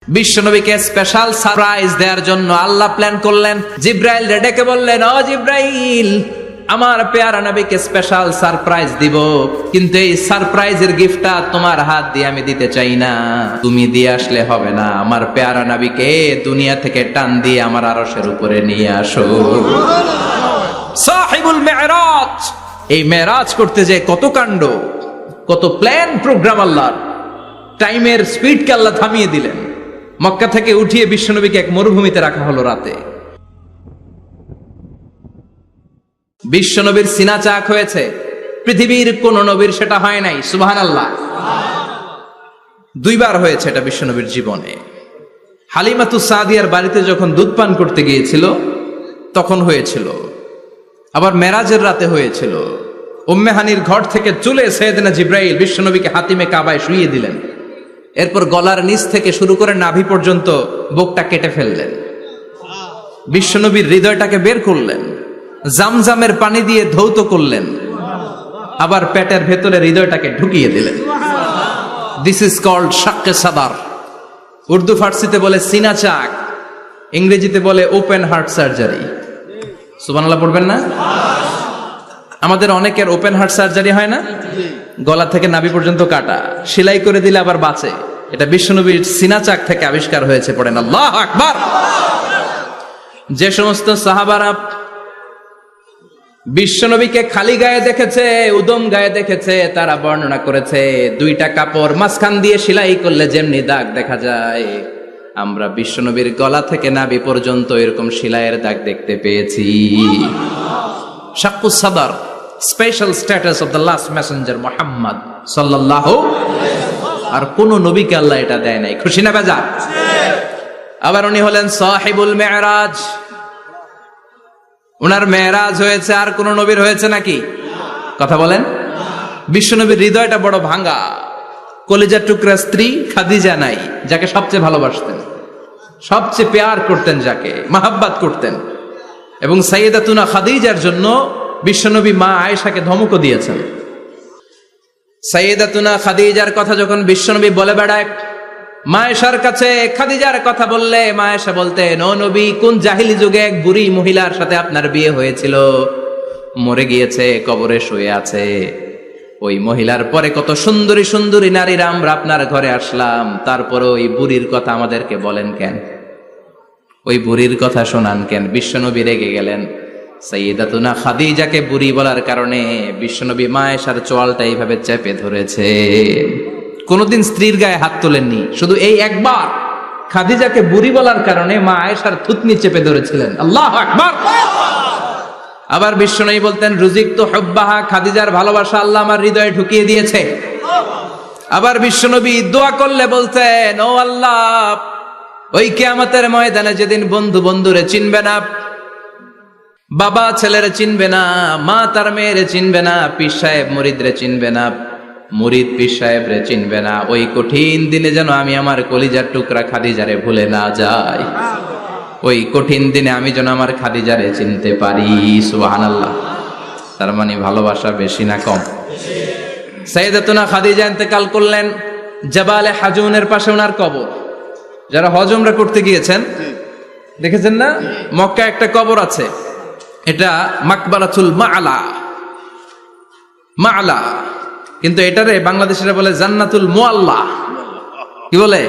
বিশ্বনবীকে special surprise দেওয়ার জন্য আল্লাহ প্ল্যান করলেন। জিব্রাইল ডেকে বললেন, ও জিব্রাইল, আমার পেয়ারা নবীকে স্পেশাল সারপ্রাইজ দিব, কিন্তু এই সারপ্রাইজের গিফটটা তোমার হাত দিয়ে আমি দিতে চাই না, তুমি দিয়ে আসলে হবে না। আমার পেয়ারা নবীকে দুনিয়া থেকে টান দিয়ে আমার আরশের উপরে নিয়ে আসো। সাহিবুল মেরাজ, এই মেরাজ করতে যে কত কাণ্ড, কত প্ল্যান প্রোগ্রাম আল্লাহর। টাইমের স্পিডকে আল্লাহ থামিয়ে দিলেন। মক্কা থেকে উঠিয়ে বিশ্বনবীকে এক মরুভূমিতে রাখা হলো রাতে। বিশ্বনবীর সিনা চাক হয়েছে, পৃথিবীর কোন নবীর সেটা হয় নাই। সুবহানাল্লাহ। দুইবার হয়েছে এটা বিশ্বনবীর জীবনে। হালিমাতু সাদিয়ার বাড়িতে যখন দুধ পান করতে গিয়েছিল তখন হয়েছিল, আবার মেরাজের রাতে হয়েছিল। উম্মে হানির ঘর থেকে চলে সাইয়েদনা জিব্রাইল বিশ্বনবীকে হাতিমে কাবায় শুইয়ে দিলেন। এরপর গলার নিচ থেকে শুরু করে নাভি পর্যন্ত বুকটা কেটে ফেললেন। বিশ্বনবীর হৃদয়টাকে বের করলেন, জামজামের পানি দিয়ে ধৌত করলেন, আবার পেটের ভেতরে হৃদয়টাকে ঢুকিয়ে দিলেন। দিস ইজ কল্ড শাক্কে সাদার। উর্দু ফার্সিতে বলে সিনা চাক, ইংরেজিতে বলে ওপেন হার্ট সার্জারি। সুবহানাল্লাহ পড়বেন না? আমাদের অনেকের ওপেন হার্ট সার্জারি হয় না, গলা থেকে নাভি পর্যন্ত কাটা, সেলাই করে দিলে আবার বাঁচে। এটা বিশ্বনবীর সিনা চাক থেকে আবিষ্কার হয়েছে। পড়েন আল্লাহু আকবার। যে সমস্ত সাহাবারা বিশ্বনবীকে খালি গায়ে দেখেছে, উদম গায়ে দেখেছে, তারা বর্ণনা করেছে দুইটা কাপড় মাঝখান দিয়ে সেলাই করলে যেমনি দাগ দেখা যায়, আমরা বিশ্বনবীর গলা থেকে নাভি পর্যন্ত এরকম সেলাইয়ের দাগ দেখতে পেয়েছি। শাক্কুস সাদার, special status of the last Messenger Muhammad সাল্লাল্লাহু। আর কোন নবীকে আল্লাহ এটা দেয় নাই। খুশি না বেজা? আবার উনি হলেন সাহিবুল মেরাজ। উনার মেরাজ হয়েছে, আর কোন নবীর হয়েছে নাকি? কথা বলেন। বিশ্বনবীর হৃদয়টা বড় ভাঙা। কলিজার টুকরা স্ত্রী খাদিজা নাই, যাকে সবচেয়ে ভালোবাসতেন, সবচেয়ে প্যার করতেন, যাকে মাহাব্বাত করতেন। এবং সাইয়েদাতুনা খাদিজার জন্য বিশ্বনবী মা আয়েশাকে ধমকও দিয়েছেন। সাইয়েদাতুনা খাদিজার কথা যখন বিশ্বনবী বলে বেড়ায় মা আয়েশার কাছে, খাদিজার কথা বললে মা আয়েশা বলতেন, ও নবী, কোন জাহিলি যুগে এক বুড়ি মহিলার সাথে আপনার বিয়ে হয়েছিল, মরে গিয়েছে, কবরে শুয়ে আছে। ওই মহিলার পরে কত সুন্দরী সুন্দরী নারীরা আমরা আপনার ঘরে আসলাম, তারপরে ওই বুড়ির কথা আমাদেরকে বলেন কেন? ওই বুড়ির কথা শোনান কেন? বিশ্বনবী রেগে গেলেন। সাইয়েদাতুনা খাদিজাকে বুড়ি বলার কারণে বিশ্বনবী মা আয়েশার চোয়ালটা এইভাবে চেপে ধরেছে। কোনদিন স্ত্রীর গায়ে হাত তোলেননি, শুধু এই একবার খাদিজাকে বুড়ি বলার কারণে মা আয়েশার থুতনি চেপে ধরেছিলেন। আল্লাহু আকবার। আবার বিশ্বনবী বলতেন, রুজিকতু হুব্বাহা, খাদিজার ভালোবাসা আল্লাহ আমার হৃদয়ে ঢুকিয়ে দিয়েছে। আবার বিশ্বনবী দোয়া করলে বলতেন, ও আল্লাহ, ওই কিয়ামতের ময়দানে যেদিন বন্ধু বন্ধুরে চিনবে না, বাবা ছেলেরে চিনবে না, মা তার মেয়েরে চিনবে না, পীর সাহেব মুরিদরে চিনবে না, মুরিদ পীর সাহেবরে চিনবে না, ওই কঠিন দিনে যেন আমি আমার কলিজার টুকরা খাদিজারে ভুলে না যাই। ওই কঠিন দিনে আমি যেন আমার খাদিজারে চিনতে পারি। সুবহানাল্লাহ। তার মানে ভালোবাসা বেশি না কম? সাইয়েদাতুনা খাদিজা ইন্তেকাল করলেন। জাবালে হাজুনের পাশে ওনার কবর। যারা হজ উমরা করতে গিয়েছেন দেখেছেন না, মক্কা একটা কবর আছে, এটা মাকবারাতুল মাআলা। মাআলা, কিন্তু এটারে বাংলাদেশিরা বলে জান্নাতুল মুআল্লা। কি বলে?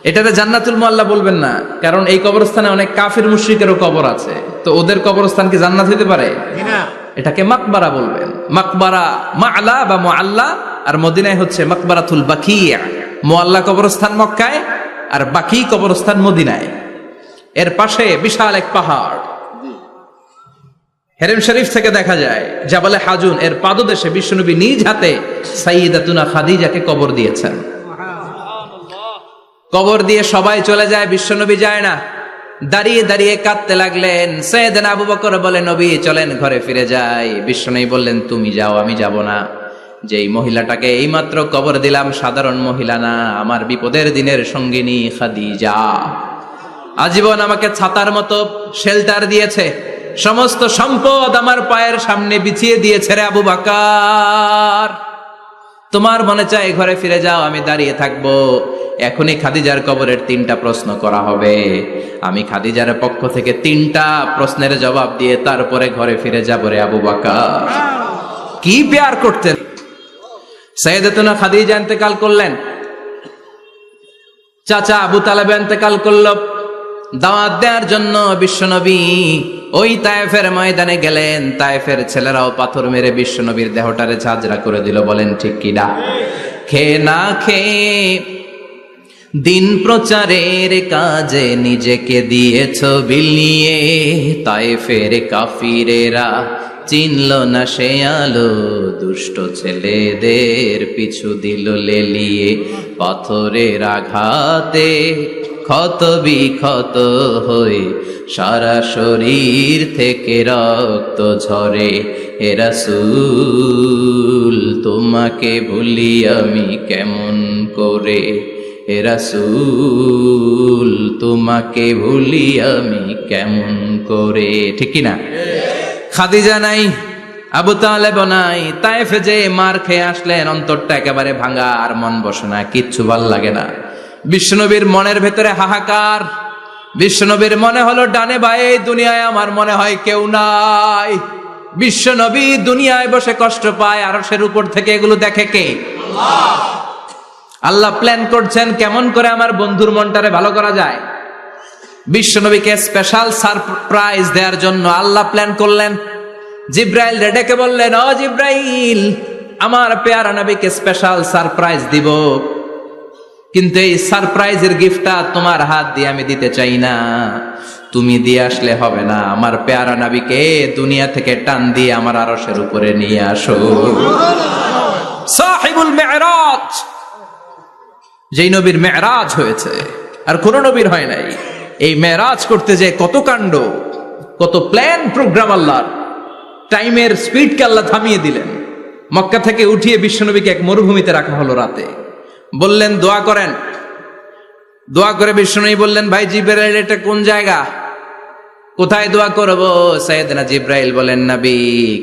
এটারে জান্নাতুল মুআল্লা বলবেন না, কারণ এই কবরস্থানে অনেক কাফির মুশরিকেরও কবর আছে, তো ওদের কবরস্থান কি জান্নাত হতে পারে? এটাকে মাকবারা বলবেন। মাকবারা মাআলা বা মুআল্লা, আর মদিনায় হচ্ছে মাকবারাতুল বাকিয়া। মুআল্লা কবরস্থান মক্কায়, আর বাকি কবরস্থান মদিনায়। এর পাশে বিশাল এক পাহাড়, হেরেম শরীফ থেকে দেখা যায় জাবালে হাজুন, এর পাদদেশে বিশ্বনবী নিজ হাতে সাইয়েদাতুনা খাদিজাকে কবর দিয়েছেন। কবর দিয়ে সবাই চলে যায়, বিশ্বনবী যায় না। দাঁড়িয়ে দাঁড়িয়ে কাঁদতে লাগলেন। সাইয়েদনা আবু বকর বলে, নবী চলেন ঘরে ফিরে যাই। বিশ্বনবী বললেন, তুমি যাও, আমি যাব না। যেই মহিলাটাকে এইমাত্র কবর দিলাম সাধারণ মহিলা না, আমার বিপদের দিনের সঙ্গিনী খাদিজা। আজীবন আমাকে ছাতার মতো শেল্টার দিয়েছে, সমস্ত সম্পদ আমার পায়ের সামনে বিছিয়ে দিয়েছে রে আবু বকর। তোমার মনে চায় ঘরে ফিরে যাও, আমি দাঁড়িয়ে থাকবো। এখনই খাদিজার কবরের 3টা প্রশ্ন করা হবে। আমি খাদিজার পক্ষ থেকে 3টা প্রশ্নের জবাব দিয়ে তারপরে ঘরে ফিরে যাব রে আবু বকর। কি প্যার করতেন। সাইয়েদাতুনা খাদিজা ইন্তেকাল করলেন, চাচা আবু তালেব ইন্তেকাল করল। দাওয়াত দেওয়ার জন্য বিশ্বনবী ওই তায়েফের ময়দানে গেলেন। তায়েফের ছেলেরাও পাথর মেরে বিশ্বনবীর দেহটারে ঝাঁঝরা করে দিল। বলেন ঠিক কিনা? খেয়ে না খেয়ে দিন প্রচারের কাজে নিজেকে দিয়েছ বিলিয়ে। তায়েফের কাফিরেরা চিনল না সে আলো, দুষ্ট ছেলেদের পিছু দিল লেলিয়ে। পাথরের আঘাতে ক্ষত বিক্ষত হয়ে সারা শরীর থেকে রক্ত ঝরে। হে রাসূল তোমাকে ভুলি আমি কেমন করে, হে রাসূল তোমাকে ভুলি আমি কেমন করে। ঠিক কিনা? খাদিজা নাই, আবু তালেব নাই। তায়েফে যে মার খেয়ে আসলেন, অন্তরটা একেবারে ভাঙা, আর মন বসে না, কিচ্ছু ভাল লাগে না। বিশ্বনবীর মনের ভেতরে হাহাকার। বিশ্বনবীর মনে হলো ডানে বায়ে দুনিয়ায় আমার মনে হয় কেউ নাই। বিশ্বনবী দুনিয়ায় বসে কষ্ট পায়, আরশের উপর থেকে এগুলো দেখে কে? আল্লাহ। আল্লাহ প্ল্যান করছেন কেমন করে আমার বন্ধুর মনটারে ভালো করা যায়। বিশ্বনবীকে স্পেশাল সারপ্রাইজ দেওয়ার জন্য আল্লাহ প্ল্যান করলেন। জিব্রাইল ডেকে বললেন, ও জিব্রাইল, আমার পেয়ারা নবীকে স্পেশাল সারপ্রাইজ দিব, কিন্তু এই সারপ্রাইজের গিফটটা তোমার হাত দিয়ে আমি দিতে চাই না, তুমি দিয়ে আসলে হবে না। আমার পেয়ারা নবীকে দুনিয়া থেকে টান দিয়ে আমার আরশের উপরে নিয়ে আসো। সাহিবুল মেরাজ, যেই নবীর মেরাজ হয়েছে আর কোন নবীর হয় নাই। এই মেরাজ করতে যে কত কাণ্ড, কত প্ল্যান প্রোগ্রাম আল্লাহর। টাইমের স্পিডকে আল্লাহ থামিয়ে দিলেন। মক্কা থেকে উঠিয়ে বিশ্বনবীকে এক মরুভূমিতে রাখা হলো রাতে। বললেন দোয়া করেন। দোয়া করে বিশ্বনবী বললেন, ভাই জিবরাইল, এটা কোন জায়গা, কোথায় দোয়া করব? সাইয়েদনা জিবরাইল বলেন, নবী,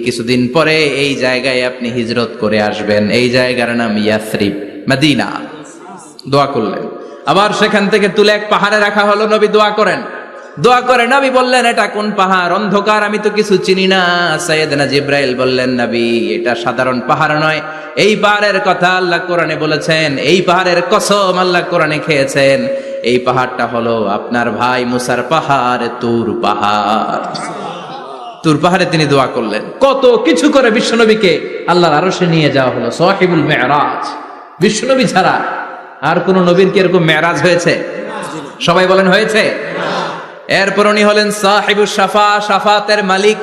কিছুদিন পরে এই জায়গায় আপনি হিজরত করে আসবেন। এই জায়গার নাম ইয়াসরিব, মদিনা। দোয়া করলেন। আবার সেখান থেকে তুলে এক পাহাড়ে রাখা হলো। নবী দোয়া করেন। দোয়া করে নবী বললেন, এটা কোন পাহাড়? অন্ধকার, আমি তো কিছু চিনি না। সাইয়েদনা জিবরাইল বললেন, নবী, এটা সাধারণ পাহাড় নয়। এই পাহাড়ের কথা আল্লাহ কোরআনে বলেছেন। এই পাহাড়ের কসম আল্লাহ কোরআনে খেয়েছেন। এই পাহাড়টা হলো আপনার ভাই মুসার পাহাড়, তুর পাহাড়। তুর পাহাড়ে তিনি দোয়া করলেন। কত কিছু করে বিশ্বনবীকে আল্লাহর আরশে নিয়ে যাওয়া হলো। সাহিবুল মেরাজ। বিশ্বনবী ছাড়া আর কোন নবীর কি এরকম মেরাজ হয়েছে? সবাই বলেন হয়েছে। এরপর উনি হলেন সাহিবুস শাফা, শাফাতের মালিক।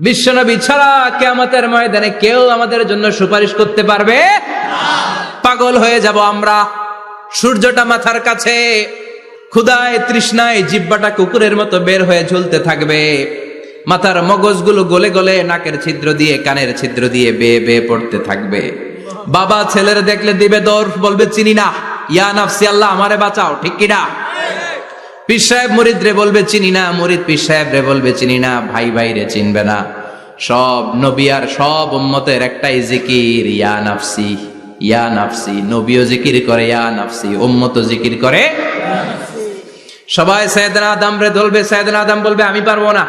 বিশ্বনবী ছাড়া কিয়ামতের ময়দানে কেউ আমাদের জন্য সুপারিশ করতে পারবে না। পাগল হয়ে যাব আমরা। সূর্যটা মাথার কাছে, ক্ষুধায় তৃষ্ণায় জিহ্বাটা কুকুরের মতো বের হয়ে ঝুলতে থাকবে। মাথার মগজগুলো গলে গলে নাকের ছিদ্র দিয়ে, কানের ছিদ্র দিয়ে বেয়ে বেয়ে পড়তে থাকবে। বাবা ছেলের দেখলে দিবে দৌড়, বলবে চিনি না, ইয়া নাফসি, আল্লাহ আমারে বাঁচাও। ঠিক কিনা? পীর সাহেব মুরিদ রে বলবে চিনি না, মুরিদ পীর সাহেব রে বলবে চিনি না, ভাই ভাই রে চিনবে না। সব নবী আর সব উম্মতের একটাই জিকির, ইয়া নাফসি, ইয়া নাফসি। নবীও জিকির করে ইয়া নাফসি, উম্মতও জিকির করে। সবাই সাইয়েদনা আদম রে ধরবে। সাইয়েদনা আদম বলবে আমি পারবো না।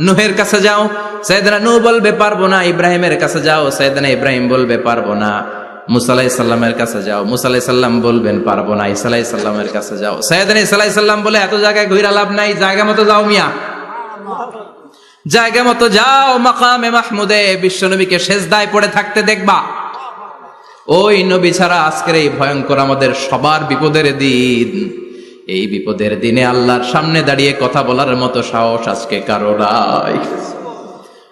নূহের কাছে যাও। সাইয়েদনা নূহ বলবে পারবো না। ইব্রাহিমের কাছে যাও। সাইয়েদনা ইব্রাহিম বলবে পারবো না। মুসা আলাইহিস সালামের কাছে যাও। মুসা আলাইহিস সালাম বলবেন পারবো না। ঈসা আলাইহিস সালামের কাছে যাও। সাইয়েদনা ঈসা আলাইহিস সালাম বলে এত জায়গায় ঘুরে লাভ নাই, জায়গা মতো যাও মিয়া, জায়গা মতো যাও। মাকামে মাহমুদে বিশ্বনবীকে সেজদায় পড়ে থাকতে দেখবা। ওই নবী ছাড়া আজকের এই ভয়ঙ্কর আমাদের সবার বিপদের দিন। এই বিপদের দিনে আল্লাহর সামনে দাঁড়িয়ে কথা বলার মতো সাহস আজকে কারো নাই।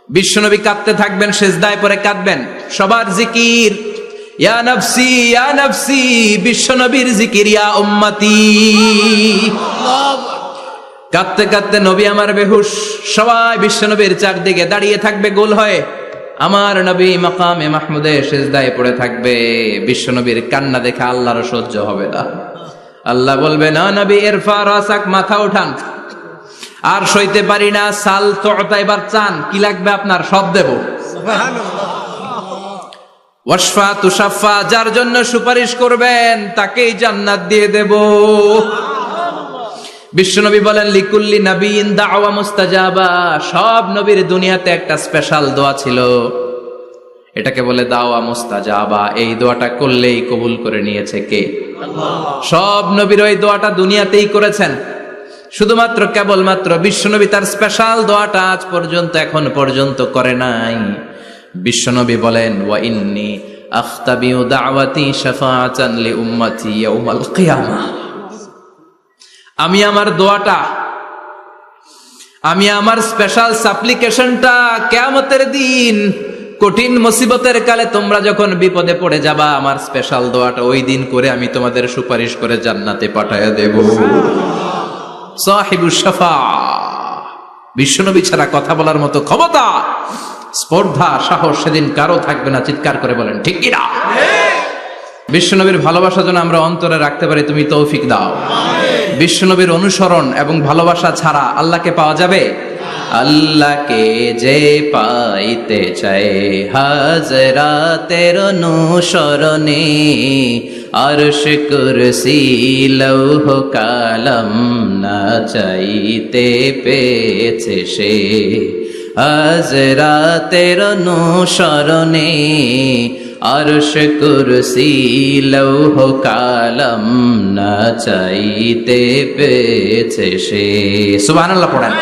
বিশ্বনবী কাঁদতে থাকবেন, সেজদায় পড়ে কাঁদবেন। সবার জিকির ইয়া নাফসি, ইয়া নাফসি। বিশ্বনবীর জিকির ইয়া উম্মতি। কাঁদতে কাঁদতে নবী আমার বেহুশ। সবাই বিশ্বনবীর চারদিকে দাঁড়িয়ে থাকবে গোল হয়ে। আমার নবী মাকামে মাহমুদে সেজদায় পড়ে থাকবে। বিশ্বনবীর কান্না দেখে আল্লাহর সহ্য হবে না। আল্লাহ বলবে, না নবী, ইরফা রাসাক, মাথা উঠান, আর সইতে পারি না। সাল তোতা, এবার চান, কি লাগবে আপনার, সব দেব। ওয়াশফা তুশাফা, যার জন্য সুপারিশ করবেন তাকেই জান্নাত দিয়ে দেব। বিশ্বনবী বলেন লিকুল্লি নাবিয়িন দাওয়া মুস্তাজাবা, সব নবীর দুনিয়াতে একটা স্পেশাল দোয়া ছিল, এটাকে বলে দাওয়া মুস্তাজাবা। এই দোয়াটা করলেই কবুল করে নিয়েছে কে? আল্লাহ। সব নবীর ওই দোয়াটা দুনিয়াতেই করেছেন, শুধুমাত্র কেবলমাত্র বিশ্বনবী তার স্পেশাল দোয়াটা আজ পর্যন্ত এখন পর্যন্ত করে নাই। বিশ্বনবী বলেন ওয়া ইন্নী আখতাবিউ দাওয়াতি শাফাআতান লি উম্মতি ইয়াউমাল কিয়ামাহ, আমি আমার দোয়াটা, আমি আমার স্পেশাল সাপ্লিকেশনটা কিয়ামতের দিন কঠিন মুসিবতের কালে তোমরা যখন বিপদে পড়ে যাবা, আমার স্পেশাল দোয়াটা ওই দিন করে আমি তোমাদের সুপারিশ করে জান্নাতে পাঠায়া দেব। সাহিবুশ শাফা, বিশ্বনবী ছাড়া কথা বলার মতো ক্ষমতা, স্পর্ধা, সাহস সেদিন কারো থাকবে না। চিৎকার করে বলেন ঠিক কিনা? বিশ্বনবীর ভালোবাসা যেন আমরা অন্তরে রাখতে পারি, তুমি তৌফিক দাও। বিশ্বনবীর অনুসরণ এবং ভালোবাসা ছাড়া আল্লাহকে পাওয়া যাবে? আল্লাহকে যে পাইতে চায় হাজরাতের অনুসরণে, আরশ কুরসি লৌহ কালাম না চাইতে পেয়েছে সে, হাজরাতের অনুসরণে আরশ কুরসি লৌহ কালাম না চাইতে পেয়েছে সে। সুবহানাল্লাহ পড়েন।